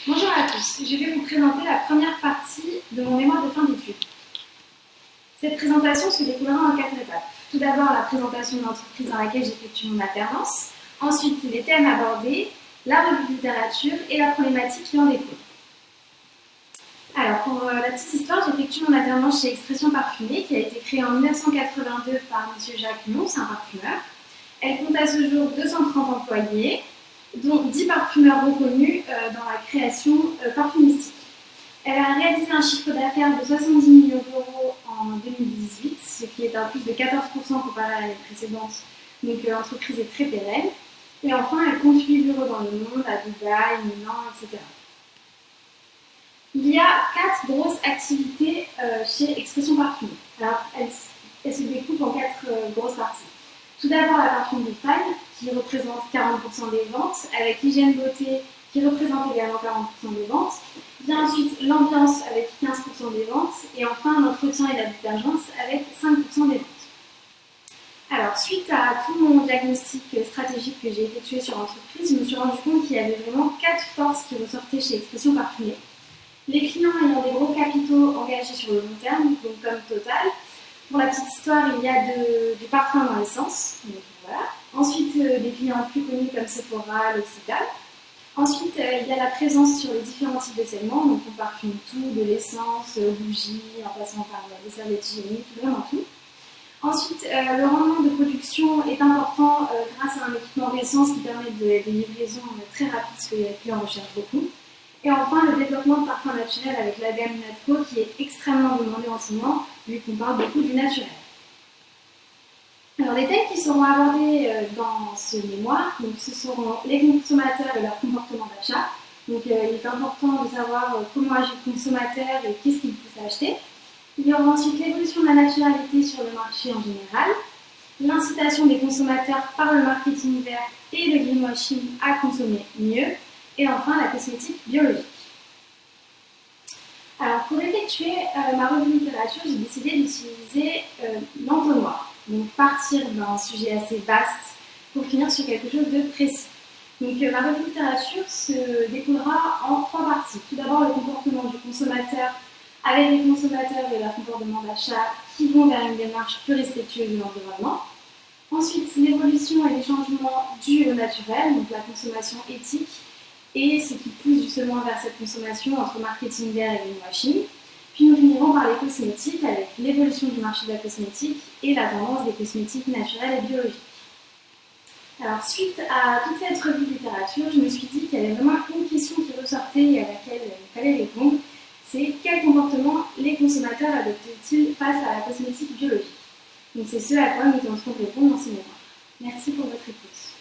Bonjour à tous, je vais vous présenter la première partie de mon mémoire de fin d'études. Cette présentation se découlera en 4 étapes. Tout d'abord, la présentation de l'entreprise dans laquelle j'effectue mon alternance, ensuite les thèmes abordés, la revue de littérature et la problématique qui en découle. Alors, pour la petite histoire, j'effectue mon alternance chez Expression Parfumée, qui a été créée en 1982 par M. Jacques Mons, un parfumeur. Elle compte à ce jour 230 employés, dont 10 parfumeurs reconnus dans la création parfumistique. Elle a réalisé un chiffre d'affaires de 70 millions d'euros en 2018, ce qui est un plus de 14% comparé à l'année précédente, donc l'entreprise est très pérenne. Et enfin, elle compte 8 bureaux dans le monde, à Dubaï, Milan, etc. Il y a 4 grosses activités chez Expression Parfumée. Alors, elles se découpent en 4 grosses parties. Tout d'abord, la parfumerie fine, qui représente 40% des ventes, avec l'hygiène beauté, qui représente également 40% des ventes. Vient ensuite l'ambiance, avec 15% des ventes. Et enfin, l'entretien et la détergence, avec 5% des ventes. Alors, suite à tout mon diagnostic stratégique que j'ai effectué sur l'entreprise, je me suis rendu compte qu'il y avait vraiment 4 forces qui ressortaient chez Expression Parfumée. Les clients ayant des gros capitaux engagés sur le long terme, donc comme Total. Pour la petite histoire, il y a du parfum dans l'essence. Voilà. Ensuite, des clients plus connus comme Sephora, L'Occitane. Ensuite, il y a la présence sur les différents types de segments. Donc, on parfume tout, de l'essence, bougies, en passant par les serviettes hygiéniques, vraiment tout. Ensuite, le rendement de production est important grâce à un équipement d'essence qui permet des livraisons très rapides, ce que les clients recherchent beaucoup. Et enfin, le développement de parfums naturels avec la gamme Natco qui est extrêmement demandée en ce moment, vu qu'on parle beaucoup du naturel. Alors, les thèmes qui seront abordés dans ce mémoire, donc, ce seront les consommateurs et leur comportement d'achat. Donc, il est important de savoir comment agit le consommateur et qu'est-ce qu'il pousse à acheter. Il y aura ensuite l'évolution de la naturalité sur le marché en général, l'incitation des consommateurs par le marketing vert et le greenwashing à consommer mieux, et enfin la cosmétique biologique. Alors, pour effectuer ma revue de littérature, j'ai décidé d'utiliser l'entonnoir. Donc, partir d'un sujet assez vaste pour finir sur quelque chose de précis. Donc, ma revue de littérature se découlera en 3 parties. Tout d'abord, le comportement du consommateur avec les consommateurs et leur comportement d'achat qui vont vers une démarche plus respectueuse de l'environnement. Ensuite, l'évolution et les changements dus au naturel, donc la consommation éthique, et ce qui pousse justement vers cette consommation entre marketing vert et greenwashing. Puis nous finirons par les cosmétiques avec l'évolution du marché de la cosmétique et la tendance des cosmétiques naturelles et biologiques. Alors, suite à toute cette revue de littérature, je me suis dit qu'il y avait vraiment une question qui ressortait et à laquelle il fallait répondre, c'est quel comportement les consommateurs adoptent-ils face à la cosmétique biologique. Donc c'est ce à quoi nous tenterons de répondre dans ce mémoire. Merci pour votre écoute.